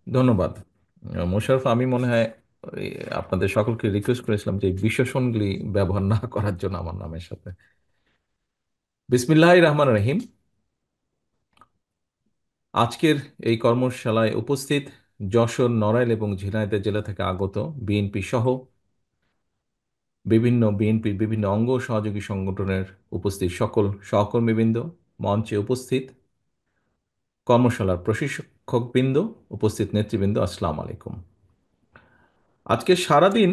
ধন্যবাদ। মোশাররফ, আমি মনে হয় ওই আপনাদের সকলকে রিকোয়েস্ট করেছিলাম যে এই বিশেষণগুলি ব্যবহার না করার জন্য আমার নামের সাথে। বিসমিল্লাহির রহমান রহিম। আজকের এই কর্মশালায় উপস্থিত যশোর, নড়াইল এবং ঝিনাইদহ জেলা থেকে আগত বিএনপি সহ বিএনপির বিভিন্ন অঙ্গ ও সহযোগী সংগঠনের উপস্থিত সকল সহকর্মীবৃন্দ, মঞ্চে উপস্থিত কর্মশালার প্রশিক্ষকবৃন্দ, উপস্থিত নেতৃবৃন্দ, আসসালামু আলাইকুম। আজকে সারাদিন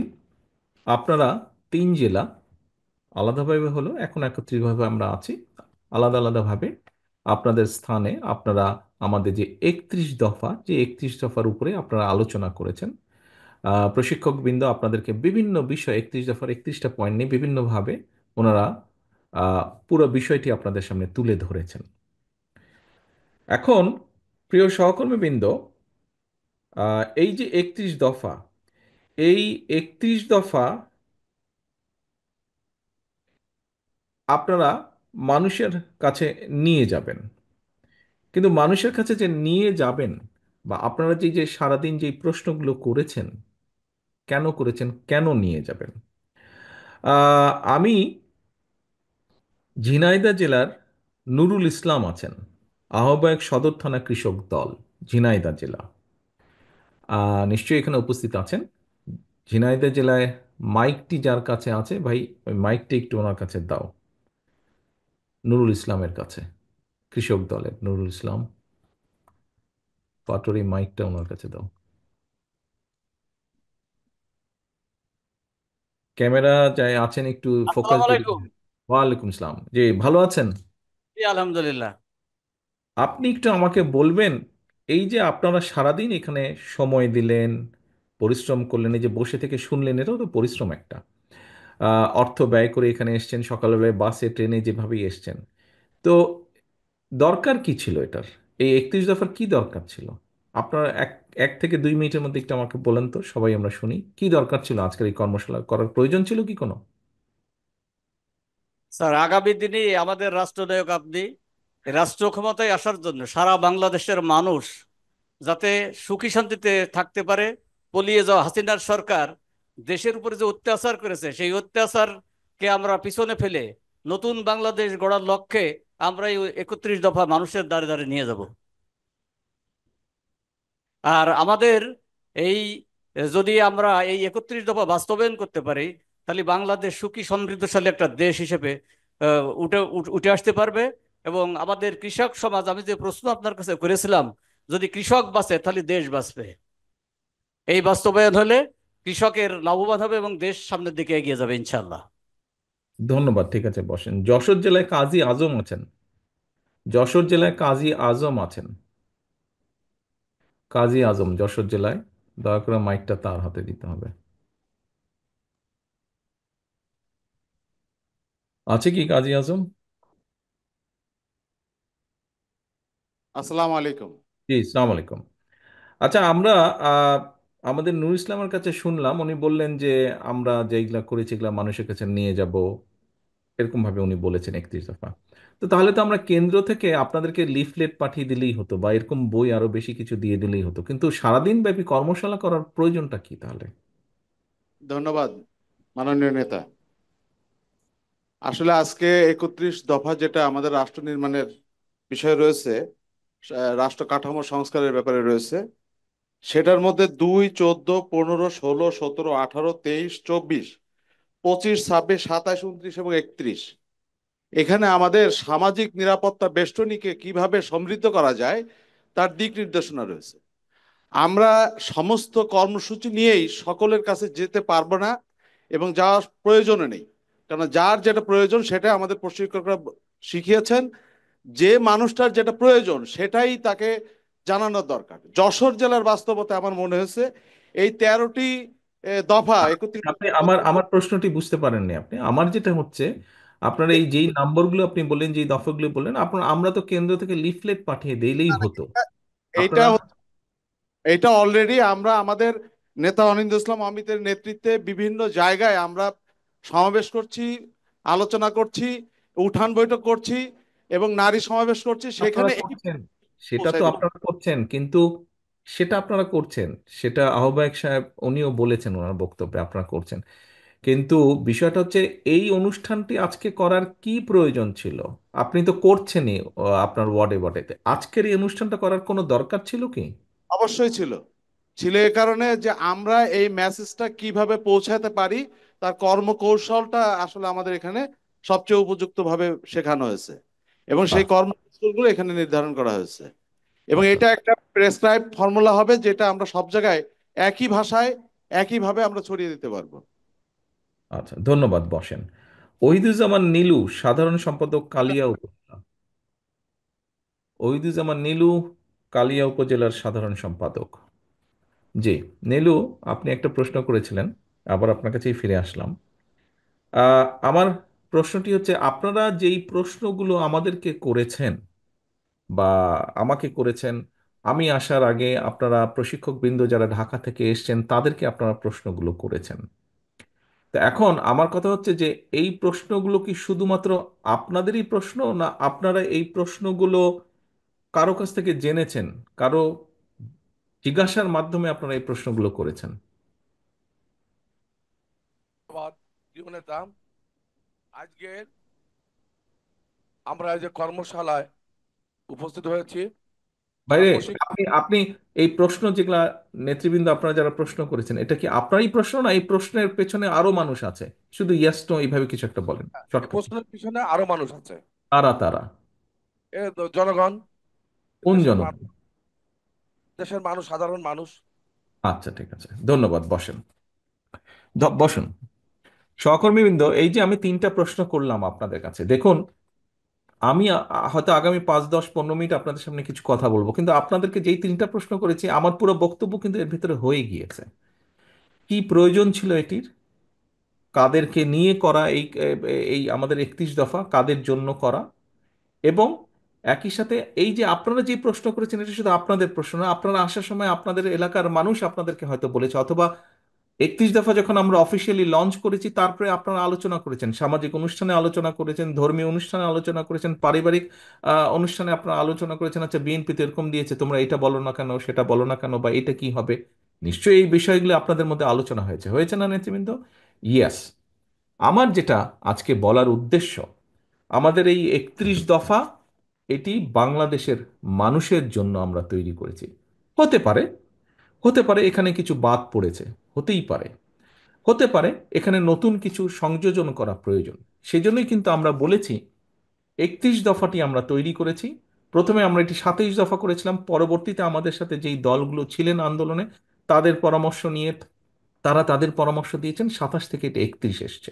আপনারা তিন জেলা আলাদাভাবে হলো, এখন একত্রিতভাবে আমরা আছি, আলাদা আলাদাভাবে আপনাদের স্থানে আপনারা আমাদের যে 31 দফার উপরে আপনারা আলোচনা করেছেন। প্রশিক্ষকবৃন্দ আপনাদেরকে বিভিন্ন বিষয় 31 দফার 31টা পয়েন্ট নিয়ে বিভিন্নভাবে ওনারা পুরো বিষয়টি আপনাদের সামনে তুলে ধরেছেন। এখন প্রিয় সহকর্মীবৃন্দ, এই যে 31 দফা, এই 31 দফা আপনারা মানুষের কাছে নিয়ে যাবেন, কিন্তু মানুষের কাছে যে নিয়ে যাবেন বা আপনারা যে সারাদিন যে প্রশ্নগুলো করেছেন, কেন করেছেন, কেন নিয়ে যাবেন, আমি ঝিনাইদহ জেলার নুরুল ইসলাম আছেন, আহ্বায়ক সদর থানা কৃষক দল, ঝিনাইদহ জেলা, নিশ্চয়ই এখানে উপস্থিত আছেন। ঝিনাইদহ জেলায় মাইকটি যার কাছে আছে, ভাই ওই মাইকটি একটু ওনার কাছে দাও, নুরুল ইসলামের কাছে, কৃষক দলের নুরুল ইসলাম পাটোয়ারি, মাইকটা ওনার কাছে দাও। ক্যামেরা যাই আছেন একটু ফোকাস আসসালামু দিয়ে। আলাইকুম। ওয়ালাইকুম সালাম, জি ভালো আছেন? জি, আলহামদুলিল্লাহ। আপনি একটু আমাকে বলবেন, এই যে আপনারা সারাদিন এখানে সময় দিলেন, পরিশ্রম করলেন, এই যে বসে থেকে শুনলেন, এটাও তো পরিশ্রম একটা। অর্থ ব্যয় করে এখানে এসছেন, সকালবেলায় বাসে ট্রেনে যেভাবেই এসছেন, তো দরকার কি ছিল এটার? এই 31 দফার কি দরকার ছিল? আপনার এক এক থেকে 2 মিনিটের মধ্যে একটু আমাকে বলেন তো, সবাই আমরা শুনি কি দরকার ছিল, আজকের এই কর্মশালা করার প্রয়োজন ছিল কি কোনো? স্যার, আগামী দিনে আমাদের রাষ্ট্রনায়ক আপনি। রাষ্ট্র ক্ষমতায় আসার জন্য সারা বাংলাদেশের মানুষ যাতে সুখী শান্তিতে থাকতে পারে, পলিয়ে যাওয়া হাসিনার সরকার দেশের উপরে যে অত্যাচার করেছে সেই অত্যাচারকে আমরা পিছনে ফেলে নতুন বাংলাদেশ গড়ার লক্ষ্যে আমরা এই 31 দফা মানুষের দ্বারে দ্বারে নিয়ে যাব। আর আমাদের এই যদি আমরা এই 31 দফা বাস্তবায়ন করতে পারি, তাহলে বাংলাদেশ সুখী সমৃদ্ধশালী একটা দেশ হিসেবে উঠে আসতে পারবে। এবং আমাদের কৃষক সমাজ, আমি যে প্রশ্ন আপনার কাছে করেছিলাম, যদি কৃষক বাঁচে তাহলে দেশ বাঁচবে। এই বাস্তবায়ন হলে কৃষকের লাভবান হবে এবং দেশ সামনের দিকে এগিয়ে যাবে ইনশাল্লাহ। ধন্যবাদ, ঠিক আছে, বসেন। যশোর জেলায় কাজী আজম আছেন, যশোর জেলায় কাজী আজম আছেন, কাজী আজম যশোর জেলায়, দয়া করে মাইকটা তার হাতে দিতে হবে। আছে কি কাজী আজম? আসসালামু আলাইকুম। জি, সালাম আলাইকুম। আচ্ছা, আমরা আহ, আমাদের নূর ইসলামের কাছে শুনলাম, উনি বললেন যে আমরা যেগুলা করেছি এগুলা মানুষের কাছে নিয়ে যাব, এরকম ভাবে উনি বলেছেন 31 দফা। তো তাহলে তো আমরা কেন্দ্র থেকে আপনাদেরকে লিফলেট পাঠিয়ে দিলেই হতো, বা এরকম বই আরো বেশি কিছু দিয়ে দিলেই হতো, কিন্তু সারাদিন ব্যাপী কর্মশালা করার প্রয়োজনটা কি তাহলে? ধন্যবাদ মাননীয় নেতা। আসলে আজকে 31 দফা যেটা আমাদের রাষ্ট্র নির্মাণের বিষয় রয়েছে, রাষ্ট্র কাঠামো সংস্কারের ব্যাপারে রয়েছে, সেটার মধ্যে 2, 14, 15, 16, 17, 18, 23, 24, 25, 26, 27, 29 এবং 31, এখানে আমাদের সামাজিক নিরাপত্তা বেষ্টনীকে কিভাবে সমৃদ্ধ করা যায় তার দিক নির্দেশনা রয়েছে। আমরা সমস্ত কর্মসূচি নিয়েই সকলের কাছে যেতে পারবো না এবং যাওয়ার প্রয়োজনও নেই, কারণ যার যেটা প্রয়োজন সেটা আমাদের প্রশিক্ষকরা শিখিয়েছেন। যে মানুষটার যেটা প্রয়োজন সেটাই তাকে জানানোর দরকার। যশোর জেলার বাস্তবতা আমার মনে হয়েছে এই 13টি দফা, আপনি 31 আমার আমার প্রশ্নটি বুঝতে পারেননি। আপনি আমার যেটা হচ্ছে, আপনার এই যেই নাম্বারগুলো আপনি বললেন, যেই দফাগুলো বললেন, আপনার আমরা তো কেন্দ্র থেকে লিফলেট পাঠিয়ে দিলেই হতো। এইটা আপনারা এইটা অলরেডি আমরা আমাদের নেতা অনিন্দ ইসলাম অমিতের নেতৃত্বে বিভিন্ন জায়গায় আমরা সমাবেশ করছি, আলোচনা করছি, উঠান বৈঠক করছি এবং নারী সমাবেশ করছি, আপনারা সেখানে এই করছেন, সেটা তো পৌঁছায় দেব। আপনারা করছেন, কিন্তু সেটা আপনারা করছেন, সেটা আহ্বায়ক সাহেব উনিও বলেছেন ওনার বক্তব্যে আপনারা করছেন, কিন্তু বিষয়টা হচ্ছে এই অনুষ্ঠানটি আজকে করার কি প্রয়োজন ছিল? আপনি তো করছেনই আপনার ওয়ার্ডে ওয়ার্ডেতে, আজকের এই অনুষ্ঠানটা করার কোনো দরকার ছিল কি? অবশ্যই ছিল। ছিল এ কারণে যে আমরা এই মেসেজটা কিভাবে পৌঁছাতে পারি, তার কর্মকৌশলটা আসলে আমাদের এখানে সবচেয়ে উপযুক্ত ভাবে শেখানো হয়েছে, এবং সেই বাহ। কর্মকৌশলগুলো এখানে নির্ধারণ করা হয়েছে। এবং আচ্ছা। এটা একটা প্রেসক্রাইব ফর্মুলা হবে, যেটা আমরা সব জায়গায় একই ভাষায় একইভাবে আমরা ছড়িয়ে দিতে পারবো। আচ্ছা, ধন্যবাদ, বসেন। ওহিদুজ্জামান নীলু, সাধারণ সম্পাদক, কালিয়া উপজেলা। ওহিদুজ্জামান নীলু, কালিয়া উপজেলার সাধারণ সম্পাদক। জি, নীলু, আপনি একটা প্রশ্ন করেছিলেন, আবার আপনার কাছেই ফিরে আসলাম। আমার প্রশ্নটি হচ্ছে, আপনারা যেই প্রশ্নগুলো আমাদেরকে করেছেন বা আমাকে করেছেন, আমি আসার আগে আপনারা প্রশিক্ষকবৃন্দ যারা ঢাকা থেকে এসেছেন তাদেরকে আপনারা প্রশ্নগুলো করেছেন। তো এখন আমার কথা হচ্ছে যে এই প্রশ্নগুলো কি শুধুমাত্র আপনাদেরই প্রশ্ন, না আপনারা এই প্রশ্নগুলো কারো কাছ থেকে জেনেছেন, কারো জিজ্ঞাসার মাধ্যমে আপনারা এই প্রশ্নগুলো করেছেন? ধন্যবাদ প্রিয় নেতা। আজকে আমরা এই যে কর্মশালায় উপস্থিত হয়েছি, আমরা বাইরে, প্রশিক্ষণ। আপনি আপনি এই প্রশ্ন যেগুলা নেতৃবৃন্দ আপনারা যারা প্রশ্ন করেছেন, এটা কি আপনারই প্রশ্ন, না এই প্রশ্নের পেছনে আরো মানুষ আছে? শুধু ইয়েস নো এইভাবে কিছু একটা বলেন এই শর্টকাট। প্রশ্নের পিছনে আরো মানুষ আছে। তারা তারা এ তো জনগণ, কোন দেশের জনগণ? মানুষ, দেশের মানুষ, সাধারণ মানুষ। আচ্ছা, ঠিক আছে, ধন্যবাদ, বসেন। বসুন। সহকর্মীবৃন্দ, এই যে আমি তিনটা প্রশ্ন করলাম আপনাদের কাছে, দেখুন, আমি হয়তো আগামী 5, 10, 15 মিনিট আপনাদের সামনে কিছু কথা বলবো, কিন্তু আপনাদেরকে যেই তিনটা প্রশ্ন করেছি আমার পুরো বক্তব্য কিন্তু এর ভিতরে হয়ে গিয়েছে। কি প্রয়োজন ছিল এটির? কাদেরকে নিয়ে করা এই এই আমাদের 31 দফা কাদের জন্য করা? এবং একই সাথে এই যে আপনারা যে প্রশ্ন করেছেন, এটা শুধু আপনাদের প্রশ্ন না, আপনারা আসার সময় আপনাদের এলাকার মানুষ আপনাদেরকে হয়তো বলেছে, অথবা 31 দফা যখন আমরা অফিসিয়ালি লঞ্চ করেছি তারপরে আপনারা আলোচনা করেছেন, সামাজিক অনুষ্ঠানে আলোচনা করেছেন, ধর্মীয় অনুষ্ঠানে আলোচনা করেছেন, পারিবারিক অনুষ্ঠানে আপনারা আলোচনা করেছেন, আচ্ছা বিএনপি তো এরকম দিয়েছে, তোমরা এটা বলো না কেন, সেটা বলো না কেন, বা এটা কি হবে। নিশ্চয়ই এই বিষয়গুলো আপনাদের মধ্যে আলোচনা হয়েছে, হয়েছে না নেতৃবৃন্দ? ইয়েস। আমার যেটা আজকে বলার উদ্দেশ্য, আমাদের এই 31 দফা, এটি বাংলাদেশের মানুষের জন্য আমরা তৈরি করেছি। হতে পারে, হতে পারে এখানে কিছু বাদ পড়েছে, হতেই পারে, হতে পারে এখানে নতুন কিছু সংযোজন করা প্রয়োজন। সেজন্যই কিন্তু আমরা বলেছি 31 দফাটি আমরা তৈরি করেছি। প্রথমে আমরা এটি 27 দফা করেছিলাম, পরবর্তীতে আমাদের সাথে যেই দলগুলো ছিলেন আন্দোলনে তাদের পরামর্শ নিয়ে তারা তাদের পরামর্শ দিয়েছেন, 27 থেকে এটা 31 এসছে।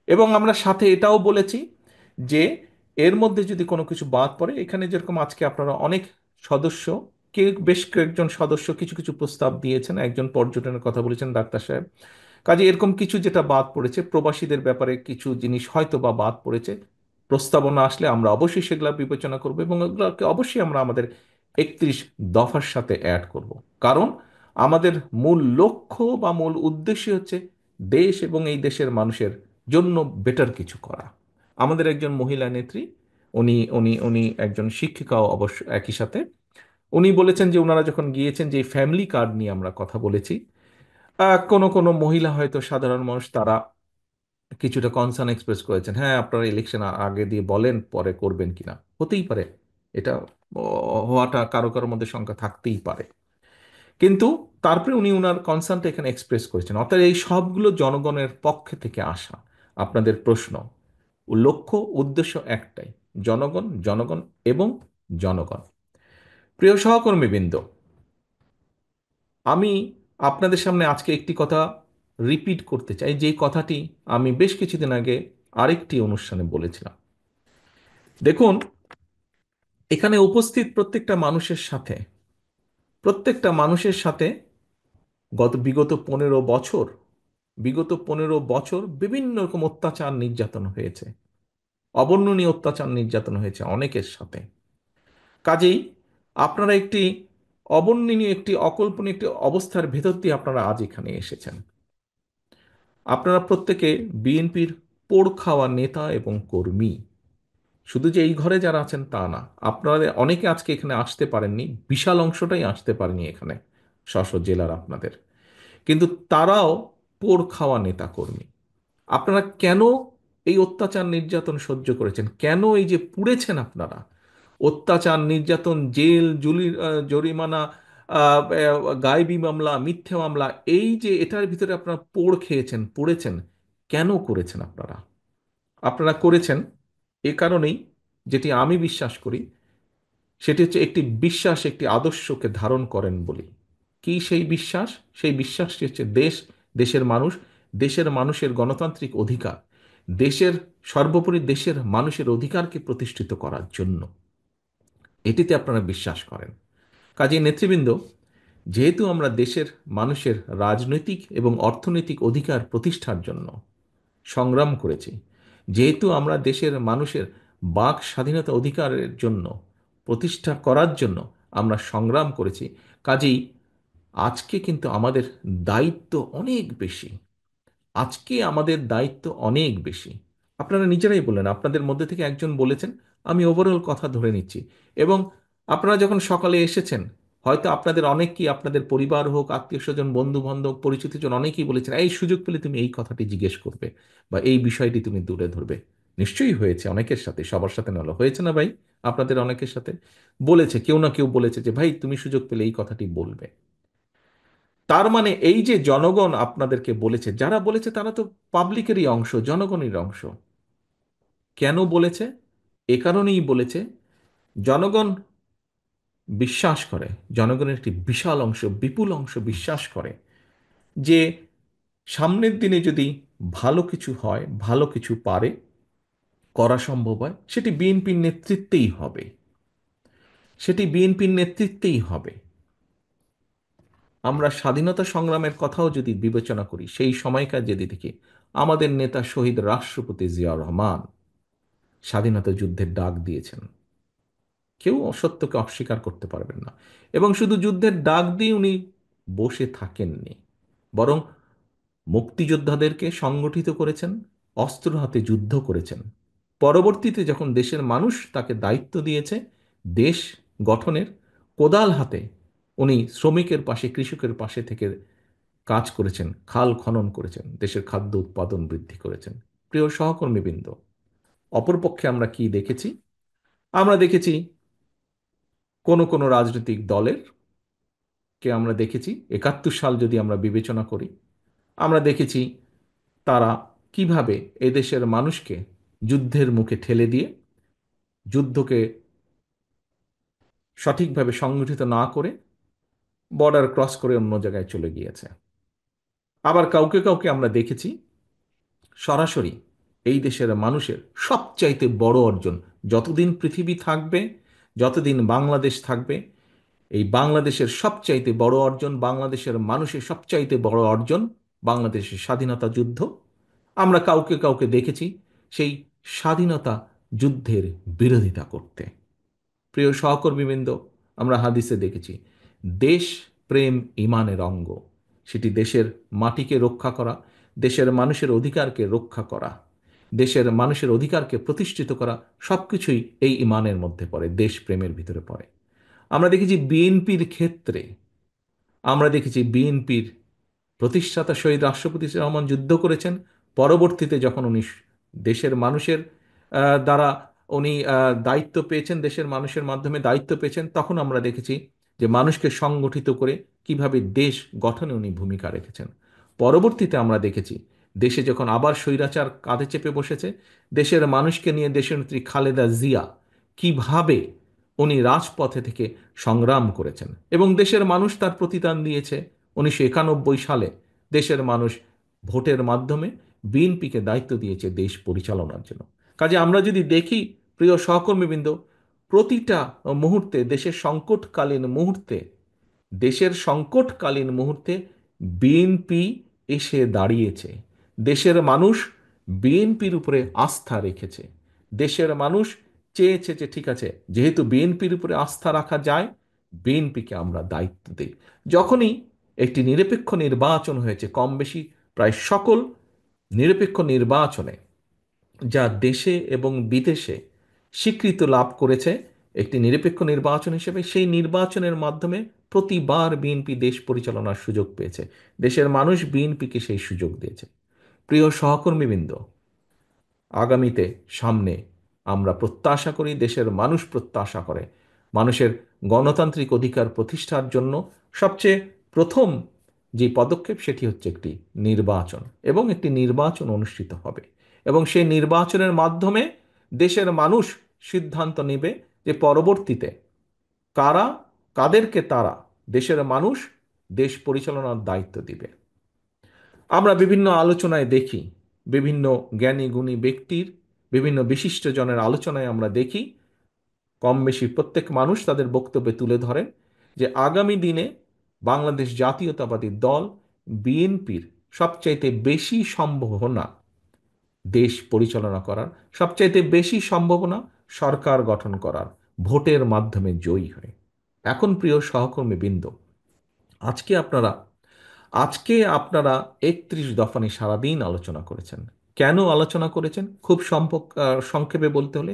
এবং আমরা সাথে এটাও বলেছি যে এর মধ্যে যদি কোনো কিছু বাদ পড়ে, এখানে যেরকম আজকে আপনারা অনেক সদস্য, বেশ কয়েকজন সদস্য কিছু কিছু প্রস্তাব দিয়েছেন, একজন পর্যটনের কথা বলেছেন ডাক্তার সাহেব, কাজে এরকম কিছু যেটা বাদ পড়েছে, প্রবাসীদের ব্যাপারে কিছু জিনিস হয়তো বা বাদ পড়েছে, প্রস্তাবনা আসলে আমরা অবশ্যই সেগুলো বিবেচনা করব এবং এগুলোকে অবশ্যই আমরা আমাদের 31 দফার সাথে অ্যাড করব। কারণ আমাদের মূল লক্ষ্য বা মূল উদ্দেশ্য হচ্ছে দেশ এবং এই দেশের মানুষের জন্য বেটার কিছু করা। আমাদের একজন মহিলা নেত্রী, উনি উনি উনি একজন শিক্ষিকাও অবশ্য একই সাথে, উনি বলেছেন যে ওনারা যখন গিয়েছেন, যে ফ্যামিলি কার্ড নিয়ে আমরা কথা বলেছি, কোনো কোনো মহিলা হয়তো সাধারণ মানুষ তারা কিছুটা কনসার্ন এক্সপ্রেস করেছেন, হ্যাঁ আপনারা ইলেকশন আগে দিয়ে বলেন পরে করবেন কিনা, হতেই পারে, এটা হওয়াটা কারো কারোর মধ্যে শঙ্কা থাকতেই পারে, কিন্তু তারপরে উনি ওনার কনসার্নটা এখানে এক্সপ্রেস করেছেন। অর্থাৎ এই সবগুলো জনগণের পক্ষে থেকে আসা আপনাদের প্রশ্ন, লক্ষ্য উদ্দেশ্য একটাই, জনগণ, জনগণ এবং জনগণ। প্রিয় সহকর্মীবৃন্দ, আমি আপনাদের সামনে আজকে একটি কথা রিপিট করতে চাই, যেই কথাটি আমি বেশ কিছুদিন আগে আরেকটি অনুষ্ঠানে বলেছিলাম। দেখুন, এখানে উপস্থিত প্রত্যেকটা মানুষের সাথে বিগত 15 বছর বিভিন্ন রকম অত্যাচার নির্যাতন হয়েছে, অবর্ণনীয় অত্যাচার নির্যাতন হয়েছে অনেকের সাথে। কাজেই আপনারা একটি অবর্ণনীয়, একটি অকল্পনীয় একটি অবস্থার ভেতর দিয়ে আপনারা আজ এখানে এসেছেন। আপনারা প্রত্যেকে বিএনপির পোড় খাওয়া নেতা এবং কর্মী, শুধু যে এই ঘরে যারা আছেন তা না, আপনারা অনেকে আজকে এখানে আসতে পারেননি, বিশাল অংশটাই আসতে পারেনি এখানে, স্ব জেলার আপনাদের, কিন্তু তারাও পোড় খাওয়া নেতা কর্মী। আপনারা কেন এই অত্যাচার নির্যাতন সহ্য করেছেন? কেন এই যে পুড়েছেন আপনারা, অত্যাচার নির্যাতন, জেল, জরিমানা, গায়েবী মামলা, মিথ্যে মামলা, এই যে এটার ভিতরে আপনারা পোড় খেয়েছেন, পুড়েছেন, কেন করেছেন আপনারা? আপনারা করেছেন এ কারণেই, যেটি আমি বিশ্বাস করি, সেটি হচ্ছে একটি বিশ্বাস, একটি আদর্শকে ধারণ করেন বলি। কি সেই বিশ্বাস? সেই বিশ্বাসটি হচ্ছে দেশ, দেশের মানুষ, দেশের মানুষের গণতান্ত্রিক অধিকার, দেশের, সর্বোপরি দেশের মানুষের অধিকারকে প্রতিষ্ঠিত করার জন্য, এটিতে আপনারা বিশ্বাস করেন। কাজেই নেতৃবৃন্দ, যেহেতু আমরা দেশের মানুষের রাজনৈতিক এবং অর্থনৈতিক অধিকার প্রতিষ্ঠার জন্য সংগ্রাম করেছি, যেহেতু আমরা দেশের মানুষের বাক স্বাধীনতা অধিকারের জন্য, প্রতিষ্ঠা করার জন্য আমরা সংগ্রাম করেছি, কাজেই আজকে কিন্তু আমাদের দায়িত্ব অনেক বেশি। আজকে আমাদের দায়িত্ব অনেক বেশি। আপনারা নিজেরাই বললেন, আপনাদের মধ্যে থেকে একজন বলেছেন, আমি ওভারঅল কথা ধরে নিচ্ছি, এবং আপনারা যখন সকালে এসেছেন, হয়তো আপনাদের অনেকেই, আপনাদের পরিবার হোক, আত্মীয় স্বজন, বন্ধু বান্ধব, পরিচিতজন, অনেকেই বলেছেন এই সুযোগ পেলে তুমি এই কথাটি জিজ্ঞেস করবে বা এই বিষয়টি তুমি তুলে ধরবে। নিশ্চয়ই হয়েছে, অনেকের সাথে, সবার সাথে নয়, হয়েছে না ভাই? আপনাদের অনেকের সাথে বলেছে, কেউ না কেউ বলেছে যে ভাই তুমি সুযোগ পেলে এই কথাটি বলবে। তার মানে এই যে জনগণ আপনাদেরকে বলেছে, যারা বলেছে তারা তো পাবলিকেরই অংশ, জনগণের অংশ। কেন বলেছে? এ কারণেই বলেছে, জনগণ বিশ্বাস করে, জনগণের একটি বিশাল অংশ, বিপুল অংশ বিশ্বাস করে যে সামনের দিনে যদি ভালো কিছু হয়, ভালো কিছু পারে করা সম্ভব হয়, সেটি বিএনপির নেতৃত্বেই হবে, সেটি বিএনপির নেতৃত্বেই হবে। আমরা স্বাধীনতা সংগ্রামের কথাও যদি বিবেচনা করি, সেই সময়কার যদি দেখি, আমাদের নেতা শহীদ রাষ্ট্রপতি জিয়াউর রহমান স্বাধীনতা যুদ্ধের ডাক দিয়েছেন, কেউ অসত্যকে অস্বীকার করতে পারবেন না। এবং শুধু যুদ্ধের ডাক দিয়ে উনি বসে থাকেননি, বরং মুক্তিযোদ্ধাদেরকে সংগঠিত করেছেন, অস্ত্র হাতে যুদ্ধ করেছেন। পরবর্তীতে যখন দেশের মানুষ তাকে দায়িত্ব দিয়েছে দেশ গঠনের, কোদাল হাতে উনি শ্রমিকের পাশে, কৃষকের পাশে থেকে কাজ করেছেন, খাল খনন করেছেন, দেশের খাদ্য উৎপাদন বৃদ্ধি করেছেন। প্রিয় সহকর্মীবৃন্দ, অপরপক্ষে আমরা কি দেখেছি? আমরা দেখেছি কোন কোন রাজনৈতিক দলের কে আমরা দেখেছি, 71 সাল যদি আমরা বিবেচনা করি, আমরা দেখেছি তারা কিভাবে এদেশের মানুষকে যুদ্ধের মুখে ঠেলে দিয়ে, যুদ্ধকে সঠিকভাবে সংগঠিত না করে বর্ডার ক্রস করে অন্য জায়গায় চলে গিয়েছে। আবার কাউকে কাউকে আমরা দেখেছি সরাসরি এই দেশের মানুষের সবচাইতে বড় অর্জন, যতদিন পৃথিবী থাকবে, যতদিন বাংলাদেশ থাকবে, এই বাংলাদেশের সবচাইতে বড় অর্জন, বাংলাদেশের মানুষের সবচাইতে বড় অর্জন, বাংলাদেশের স্বাধীনতা যুদ্ধ। আমরা কাউকে কাউকে দেখেছি সেই স্বাধীনতা যুদ্ধের বিরোধিতা করতে। প্রিয় সহকর্মীবৃন্দ, আমরা হাদিসে দেখেছি দেশ প্রেম ঈমানের অঙ্গ, সেটি দেশের মাটিকে রক্ষা করা, দেশের মানুষের অধিকারকে রক্ষা করা, দেশের মানুষের অধিকারকে প্রতিষ্ঠিত করা, সবকিছুই এই ঈমানের মধ্যে পড়ে, দেশ প্রেমের ভিতরে পড়ে। আমরা দেখেছি বিএনপির ক্ষেত্রে, আমরা দেখেছি বিএনপির প্রতিষ্ঠাতা শহীদ রাষ্ট্রপতি জিয়াউর রহমান যুদ্ধ করেছেন, পরবর্তীতে যখন উনি দেশের মানুষের দ্বারা উনি দায়িত্ব পেয়েছেন, দেশের মানুষের মাধ্যমে দায়িত্ব পেয়েছেন, তখন আমরা দেখেছি যে মানুষকে সংগঠিত করে কিভাবে দেশ গঠনে উনি ভূমিকা রেখেছেন। পরবর্তীতে আমরা দেখেছি দেশে যখন আবার স্বৈরাচার কাঁধে চেপে বসেছে, দেশের মানুষকে নিয়ে দেশনেত্রী খালেদা জিয়া কিভাবে উনি রাজপথে থেকে সংগ্রাম করেছেন, এবং দেশের মানুষ তার প্রতিদান দিয়েছে। 1991 সালে দেশের মানুষ ভোটের মাধ্যমে বিএনপিকে দায়িত্ব দিয়েছে দেশ পরিচালনার জন্য। কাজে আমরা যদি দেখি, প্রিয় সহকর্মীবৃন্দ, প্রতিটা মুহূর্তে, দেশের সংকটকালীন মুহূর্তে বিএনপি এসে দাঁড়িয়েছে। দেশের মানুষ বিএনপির উপরে আস্থা রেখেছে। দেশের মানুষ চেয়েছে যে ঠিক আছে, যেহেতু বিএনপির উপরে আস্থা রাখা যায়, বিএনপিকে আমরা দায়িত্ব দিই। যখনই একটি নিরপেক্ষ নির্বাচন হয়েছে, কম বেশি প্রায় সকল নিরপেক্ষ নির্বাচনে, যা দেশে এবং বিদেশে স্বীকৃতি লাভ করেছে একটি নিরপেক্ষ নির্বাচন হিসেবে। সেই নির্বাচনের মাধ্যমে প্রতিবার বিএনপি দেশ পরিচালনার সুযোগ পেয়েছে। দেশের মানুষ বিএনপিকে সেই সুযোগ দিয়েছে। প্রিয় সহকর্মীবৃন্দ, আগামীতে সামনে আমরা প্রত্যাশা করি, দেশের মানুষ প্রত্যাশা করে, মানুষের গণতান্ত্রিক অধিকার প্রতিষ্ঠার জন্য সবচেয়ে প্রথম যে পদক্ষেপ সেটি হচ্ছে একটি নির্বাচন, এবং একটি নির্বাচন অনুষ্ঠিত হবে, এবং সেই নির্বাচনের মাধ্যমে দেশের মানুষ সিদ্ধান্ত নেবে যে পরবর্তীতে কারা, কাদেরকে তারা, দেশের মানুষ দেশ পরিচালনার দায়িত্ব দিবে। আমরা বিভিন্ন আলোচনায় দেখি, বিভিন্ন জ্ঞানী গুণী ব্যক্তির, বিভিন্ন বিশিষ্টজনের আলোচনায় আমরা দেখি, কম বেশি প্রত্যেক মানুষ তাদের বক্তব্যে তুলে ধরেন যে আগামী দিনে বাংলাদেশ জাতীয়তাবাদী দল বিএনপির সবচাইতে বেশি সম্ভাবনা দেশ পরিচালনা করার, সবচাইতে বেশি সম্ভাবনা সরকার গঠন করার, ভোটের মাধ্যমে জয়ী হয়। এখন প্রিয় সহকর্মীবৃন্দ, আজকে আপনারা আজকে আপনারা ৩১ দফা নিয়ে সারাদিন আলোচনা করেছেন। কেন আলোচনা করেছেন? খুব সংক্ষেপে বলতে হলে,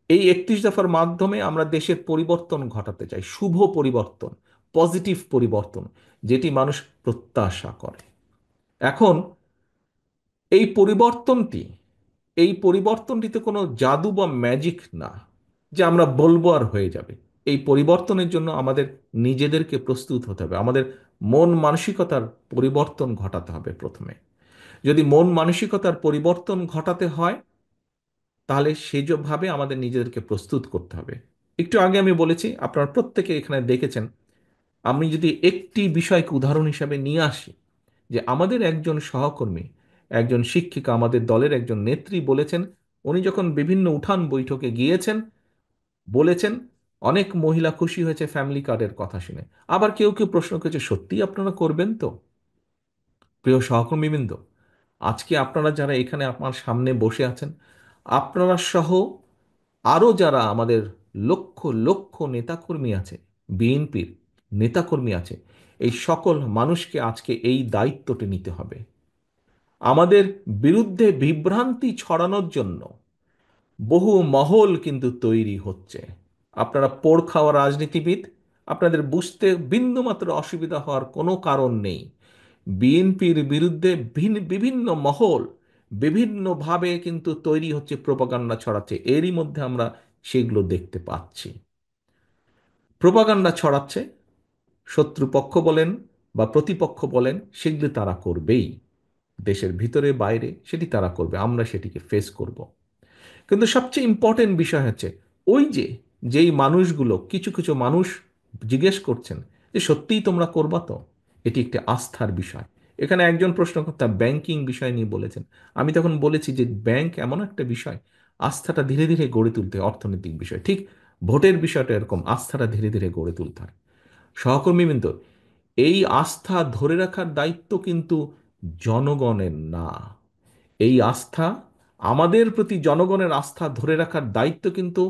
এই ৩১ দফার মাধ্যমে আমরা দেশের পরিবর্তন ঘটাতে চাই, শুভ পরিবর্তন, পজিটিভ পরিবর্তন, যেটি মানুষ প্রত্যাশা করে। এখন এই পরিবর্তনটি এই পরিবর্তনটিতে কোনো জাদু বা ম্যাজিক না যে আমরা বলবো আর হয়ে যাবে। এই পরিবর্তনের জন্য আমাদের নিজেদেরকে প্রস্তুত হতে হবে, আমাদের মন মানসিকতার পরিবর্তন ঘটাতে হবে প্রথমে। যদি মন মানসিকতার পরিবর্তন ঘটাতে হয়, তাহলে সেভাবে আমাদের নিজেদেরকে প্রস্তুত করতে হবে। একটু আগে আমি বলেছি, আপনারা প্রত্যেকে এখানে দেখেছেন, আমি যদি একটি বিষয়কে উদাহরণ হিসাবে নিয়ে আসি, যে আমাদের একজন সহকর্মী, একজন শিক্ষিকা, আমাদের দলের একজন নেত্রী বলেছেন, উনি যখন বিভিন্ন উঠান বৈঠকে গিয়েছেন, বলেছেন অনেক মহিলা খুশি হয়েছে ফ্যামিলি কার্ডের কথা শুনে। আবার কেউ কেউ প্রশ্ন করেছে, সত্যি আপনারা করবেন তো? প্রিয় সহকর্মীবৃন্দ, আজকে আপনারা যারা এখানে আমার সামনে বসে আছেন, আপনারা সহ আরও যারা আমাদের লক্ষ লক্ষ নেতাকর্মী আছে, বিএনপির নেতাকর্মী আছে, এই সকল মানুষকে আজকে এই দায়িত্বটি নিতে হবে। আমাদের বিরুদ্ধে বিভ্রান্তি ছড়ানোর জন্য বহু মহল কিন্তু তৈরি হচ্ছে। আপনারা পোড় খাওয়া রাজনীতিবিদ, আপনাদের বুঝতে বিন্দুমাত্র অসুবিধা হওয়ার কোনো কারণ নেই। বিএনপির বিরুদ্ধে বিভিন্ন মহল বিভিন্নভাবে কিন্তু তৈরি হচ্ছে, প্রোপাগান্ডা ছড়াচ্ছে, এরই মধ্যে আমরা সেগুলো দেখতে পাচ্ছি। প্রোপাগান্ডা ছড়াচ্ছে, শত্রুপক্ষ বলেন বা প্রতিপক্ষ বলেন, সেগুলো তারা করবেই, দেশের ভিতরে বাইরে সেটি তারা করবে, আমরা সেটিকে ফেস করব। কিন্তু সবচেয়ে ইম্পর্টেন্ট বিষয় হচ্ছে, ওই যে যেই মানুষগুলো, কিছু কিছু মানুষ জিজ্ঞেস করছেন যে সত্যিই তোমরা করবা তো? এটি একটি আস্থার বিষয়। এখানে একজন প্রশ্নকর্তা ব্যাংকিং বিষয় নিয়ে বলেছেন, আমি তখন বলেছি যে ব্যাংক এমন একটা বিষয়, আস্থাটা ধীরে ধীরে গড়ে তুলতে হয়, অর্থনৈতিক বিষয়। ঠিক ভোটের বিষয়টা এরকম, আস্থাটা ধীরে ধীরে গড়ে তুলতে হয়। সহকর্মীবৃন্দ, এই আস্থা ধরে রাখার দায়িত্ব কিন্তু জনগণের না। এই আস্থা, আমাদের প্রতি জনগণের আস্থা ধরে রাখার দায়িত্ব কিন্তু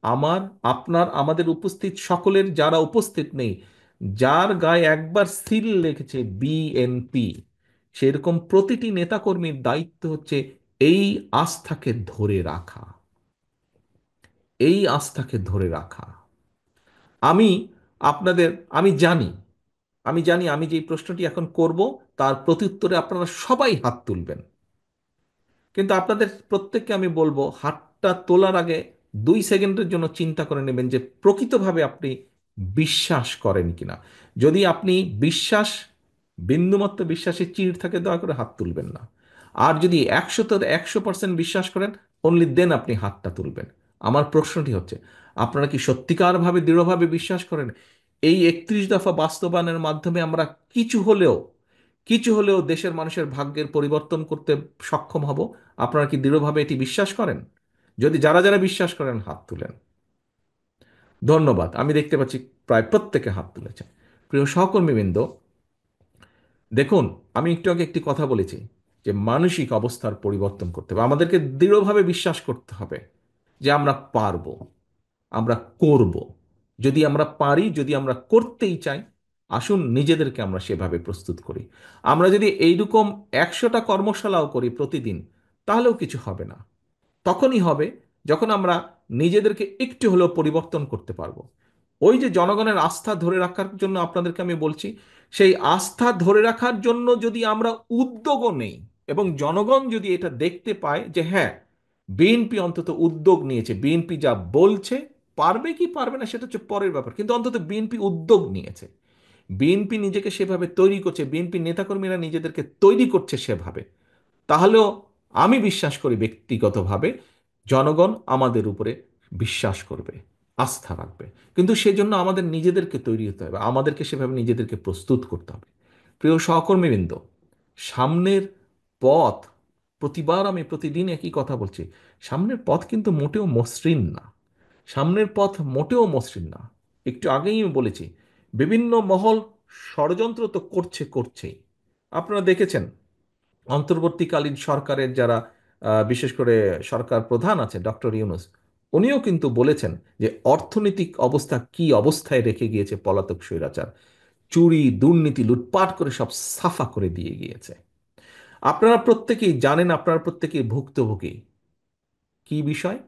আমার, আপনার, আমাদের উপস্থিত সকলের, যারা উপস্থিত নেই, যার গায়ে একবার সিল লেগেছে বিএনপি, সেরকম প্রতিটি নেতাকর্মীর দায়িত্ব হচ্ছে এই আস্থাকে ধরে রাখা, এই আস্থাকে ধরে রাখা। আমি আপনাদের, আমি জানি, আমি যে প্রশ্নটি এখন করব, তার প্রত্যুত্তরে আপনারা সবাই হাত তুলবেন। কিন্তু আপনাদের প্রত্যেককে আমি বলবো, হাতটা তোলার আগে 2 সেকেন্ডের জন্য চিন্তা করে নেবেন যে প্রকৃতভাবে আপনি বিশ্বাস করেন কিনা। যদি আপনি বিশ্বাস, বিন্দুমাত্র বিশ্বাসের চিড় থাকে, দয়া করে হাত তুলবেন না। আর যদি 100% বিশ্বাস করেন, অনলি দেন আপনি হাতটা তুলবেন। আমার প্রশ্নটি হচ্ছে, আপনারা কি সত্যিকারভাবে দৃঢ়ভাবে বিশ্বাস করেন এই 31 দফা বাস্তবায়নের মাধ্যমে আমরা কিছু হলেও দেশের মানুষের ভাগ্যের পরিবর্তন করতে সক্ষম হব? আপনারা কি দৃঢ়ভাবে এটি বিশ্বাস করেন? যদি যারা যারা বিশ্বাস করেন হাত তুলেন। ধন্যবাদ, আমি দেখতে পাচ্ছি প্রায় প্রত্যেকে হাত তুলেছেন। প্রিয় সহকর্মীবৃন্দ, দেখুন, আমি একটু আগে একটি কথা বলেছি যে মানসিক অবস্থার পরিবর্তন করতে হবে, আমাদেরকে দৃঢ়ভাবে বিশ্বাস করতে হবে যে আমরা পারব, আমরা করব। যদি আমরা পারি, যদি আমরা করতেই চাই, আসুন নিজেদেরকে আমরা সেভাবে প্রস্তুত করি। আমরা যদি এইরকম 100টা কর্মশালাও করি প্রতিদিন, তাহলেও কিছু হবে না। তখনই হবে যখন আমরা নিজেদেরকে একটু হলেও পরিবর্তন করতে পারবো। ওই যে জনগণের আস্থা ধরে রাখার জন্য আপনাদেরকে আমি বলছি, সেই আস্থা ধরে রাখার জন্য যদি আমরা উদ্যোগও নেই এবং জনগণ যদি এটা দেখতে পায় যে হ্যাঁ, বিএনপি অন্তত উদ্যোগ নিয়েছে, বিএনপি যা বলছে, পারবে কি পারবে না সেটা হচ্ছে পরের ব্যাপার, কিন্তু অন্তত বিএনপি উদ্যোগ নিয়েছে, বিএনপি নিজেকে সেভাবে তৈরি করছে, বিএনপি নেতাকর্মীরা নিজেদেরকে তৈরি করছে সেভাবে, তাহলেও আমি বিশ্বাস করি ব্যক্তিগতভাবে জনগণ আমাদের উপরে বিশ্বাস করবে, আস্থা রাখবে। কিন্তু সেজন্য আমাদের নিজেদেরকে তৈরি হতে হবে, আমাদেরকে সেভাবে নিজেদেরকে প্রস্তুত করতে হবে। প্রিয় সহকর্মীবৃন্দ, সামনের পথ, প্রতিবার আমি প্রতিদিন একই কথা বলছি, সামনের পথ কিন্তু মোটেও মসৃণ না, সামনের পথ মোটেও মসৃণ না। একটু আগেই আমি বলেছি, বিভিন্ন মহল ষড়যন্ত্র তো করছেই। আপনারা দেখেছেন অন্তর্বর্তীকালীন সরকারের যারা বিশেষ করে সরকার প্রধান আছে ডক্টর ইউনূস, উনিও কিন্তু বলেছেন যে অর্থনৈতিক অবস্থা কি অবস্থায় রেখে গিয়েছে পলাতক স্বৈরাচার, চুরি দুর্নীতি লুটপাট করে সব সাফা করে দিয়ে গিয়েছে। আপনারা প্রত্যেকেই জানেন, আপনারা প্রত্যেকেই ভুক্তভোগী। কি বিষয়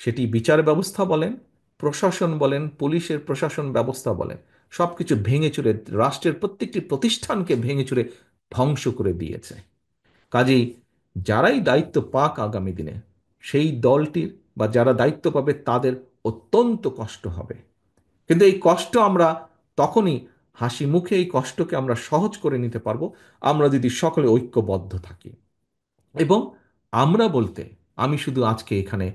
সেটি? বিচার ব্যবস্থা বলেন, প্রশাসন বলেন, পুলিশের প্রশাসন ব্যবস্থা বলেন, সবকিছু ভেঙে চুরে, রাষ্ট্রের প্রত্যেকটি প্রতিষ্ঠানকে ভেঙে চুরে ধ্বংস করে দিয়েছে। কাজেই যারাই দায়িত্ব পাক আগামী দিনে, সেই দলটির বা যারা দায়িত্ব পাবে তাদের অত্যন্ত কষ্ট হবে। কিন্তু এই কষ্ট আমরা তখনই হাসি মুখে এই কষ্টকে আমরা সহজ করে নিতে পারবো আমরা যদি সকলে ঐক্যবদ্ধ থাকি। এবং আমরা বলতে আমি শুধু আজকে এখানে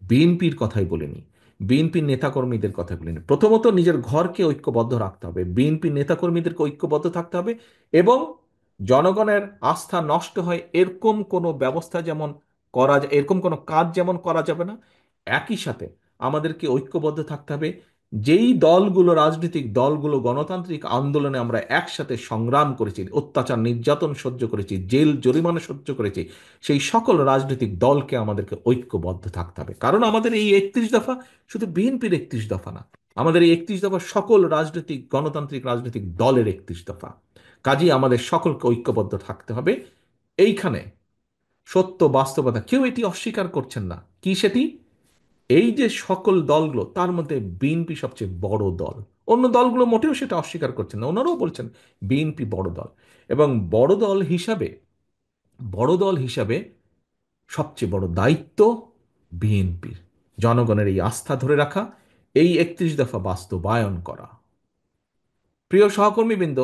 বিএনপির কথাই বলিনি, বিএনপির নেতাকর্মীদের কথা বলিনি। প্রথমত নিজের ঘরকে ঐক্যবদ্ধ রাখতে হবে, বিএনপির নেতাকর্মীদেরকে ঐক্যবদ্ধ থাকতে হবে, এবং জনগণের আস্থা নষ্ট হয় এরকম কোনো ব্যবস্থা যেমন এরকম কোনো কাজ যেমন করা যাবে না। একই সাথে আমাদেরকে ঐক্যবদ্ধ থাকতে হবে, যেই দলগুলো, রাজনৈতিক দলগুলো গণতান্ত্রিক আন্দোলনে আমরা একসাথে সংগ্রাম করেছি, অত্যাচার নির্যাতন সহ্য করেছি, জেল জরিমানা সহ্য করেছি, সেই সকল রাজনৈতিক দলকে আমাদেরকে ঐক্যবদ্ধ থাকতে হবে। কারণ আমাদের এই 31 দফা শুধু বিএনপির 31 দফা না, আমাদের এই 31 দফা সকল রাজনৈতিক গণতান্ত্রিক রাজনৈতিক দলের 31 দফা। কাজেই আমাদের সকলকে ঐক্যবদ্ধ থাকতে হবে। এইখানে সত্য বাস্তবতা, কেউ এটি অস্বীকার করছেন না। কি সেটি? এই যে সকল দলগুলো, তার মধ্যে বিএনপি সবচেয়ে বড় দল। অন্য দলগুলো মোটেও সেটা অস্বীকার করছেন না, ওনারাও বলছেন বিএনপি বড় দল। এবং বড় দল হিসাবে সবচেয়ে বড় দায়িত্ব বিএনপির জনগণের এই আস্থা ধরে রাখা, এই 31 দফা বাস্তবায়ন করা। প্রিয় সহকর্মীবৃন্দ,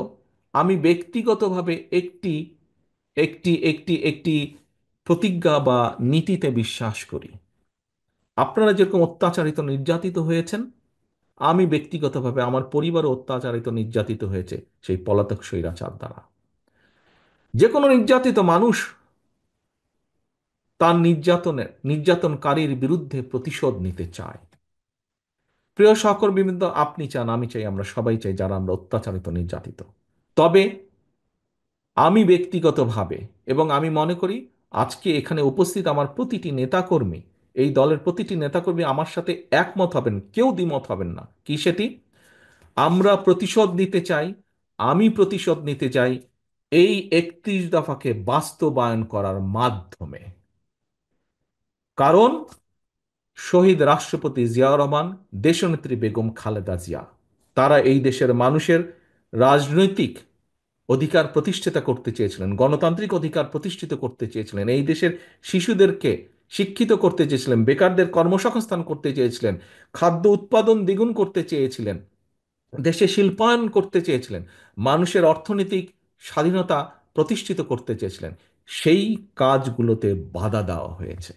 আমি ব্যক্তিগতভাবে একটি একটি একটি একটি প্রতিজ্ঞা বা নীতিতে বিশ্বাস করি। আপনারা যেরকম অত্যাচারিত নির্যাতিত হয়েছেন, আমি ব্যক্তিগতভাবে আমার পরিবারও অত্যাচারিত নির্যাতিত হয়েছে সেই পলাতক স্বৈরাচার দ্বারা। যে কোনো নির্যাতিত মানুষ তার নির্যাতনকারীর বিরুদ্ধে প্রতিশোধ নিতে চায়। প্রিয় সহকর্মীবৃন্দ, আপনি চান, আমি চাই, আমরা সবাই চাই যারা আমরা অত্যাচারিত নির্যাতিত। তবে আমি ব্যক্তিগতভাবে, এবং আমি মনে করি আজকে এখানে উপস্থিত আমার প্রতিটি নেতাকর্মী, এই দলের প্রতিটি নেতাকর্মী আমার সাথে একমত হবেন, কেউ দ্বিমত হবেন না। কি সেটি? আমরা প্রতিশোধ নিতে চাই, আমি প্রতিশোধ নিতে চাই এই 31 দফাকে বাস্তবায়ন করার মাধ্যমে। কারণ শহীদ রাষ্ট্রপতি জিয়াউর রহমান, দেশনেত্রী বেগম খালেদা জিয়া, তারা এই দেশের মানুষের রাজনৈতিক অধিকার প্রতিষ্ঠিত করতে চেয়েছিলেন, গণতান্ত্রিক অধিকার প্রতিষ্ঠিত করতে চেয়েছিলেন, এই দেশের শিশুদেরকে শিক্ষিত করতে চেয়েছিলেন, বেকারদের কর্মসংস্থান করতে চেয়েছিলেন, খাদ্য উৎপাদন দ্বিগুণ করতে চেয়েছিলেন, দেশে শিল্পায়ন করতে চেয়েছিলেন, মানুষের অর্থনৈতিক স্বাধীনতা প্রতিষ্ঠিত করতে চেয়েছিলেন। সেই কাজগুলোতে বাধা দেওয়া হয়েছে।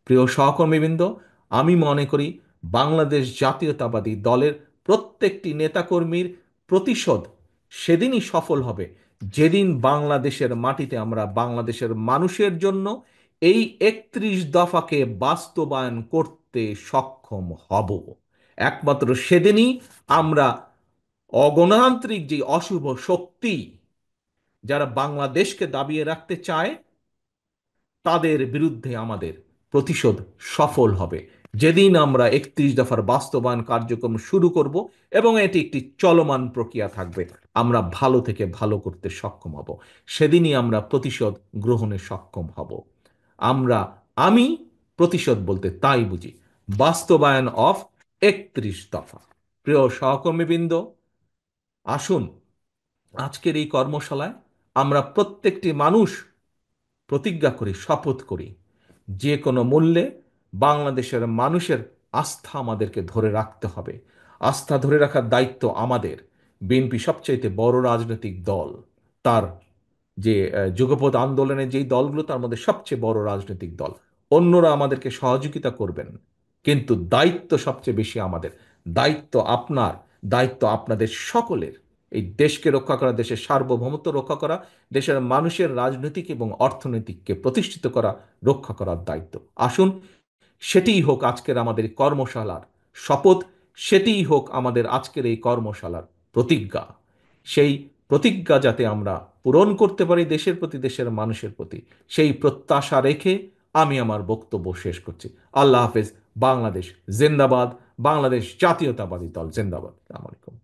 প্রিয় সহকর্মীবৃন্দ, আমি মনে করি বাংলাদেশ জাতীয়তাবাদী দলের প্রত্যেকটি নেতাকর্মীর প্রতিশোধ সেদিনই সফল হবে যেদিন বাংলাদেশের মাটিতে আমরা বাংলাদেশের মানুষের জন্য এই 31 দফাকে বাস্তবায়ন করতে সক্ষম হব। একমাত্র সেদিনই আমরা অগণতান্ত্রিক যে অশুভ শক্তি যারা বাংলাদেশকে দাবিয়ে রাখতে চায়, তাদের বিরুদ্ধে আমাদের প্রতিশোধ সফল হবে। যেদিন আমরা 31 দফার বাস্তবায়ন কার্যক্রম শুরু করব এবং এটি একটি চলমান প্রক্রিয়া থাকবে, আমরা ভালো থেকে ভালো করতে সক্ষম হব, সেদিনই আমরা প্রতিশোধ গ্রহণে সক্ষম হব। আমি প্রতিশোধ বলতে তাই বুঝি বাস্তবায়ন অফ 31 দফা। প্রিয় সহকর্মীবৃন্দ, আসুন আজকের এই কর্মশালায় আমরা প্রত্যেকটি মানুষ প্রতিজ্ঞা করি, শপথ করি, যে কোনো মূল্যে বাংলাদেশের মানুষের আস্থা আমাদেরকে ধরে রাখতে হবে। আস্থা ধরে রাখার দায়িত্ব আমাদের। বিএনপি সবচাইতে বড় রাজনৈতিক দল, তার যে যুগপৎ আন্দোলনের যেই দলগুলো, তার মধ্যে সবচেয়ে বড় রাজনৈতিক দল। অন্যরা আমাদেরকে সহযোগিতা করবেন, কিন্তু দায়িত্ব সবচেয়ে বেশি আমাদের। দায়িত্ব আপনার, দায়িত্ব আপনাদের সকলের। এই দেশকে রক্ষা করা, দেশের সার্বভৌমত্ব রক্ষা করা, দেশের মানুষের রাজনৈতিক এবং অর্থনৈতিককে প্রতিষ্ঠিত করা, রক্ষা করার দায়িত্ব। আসুন সেটিই হোক আজকের আমাদের এই কর্মশালার শপথ, সেটিই হোক আমাদের আজকের এই কর্মশালার প্রতিজ্ঞা। সেই প্রতিজ্ঞা যাতে আমরা পূরণ করতে পারি দেশের প্রতি, দেশের মানুষের প্রতি, সেই প্রত্যাশা রেখে আমি আমার বক্তব্য শেষ করছি। আল্লাহ হাফেজ। বাংলাদেশ জিন্দাবাদ। বাংলাদেশ জাতীয়তাবাদী দল জিন্দাবাদ। আসসালামু আলাইকুম।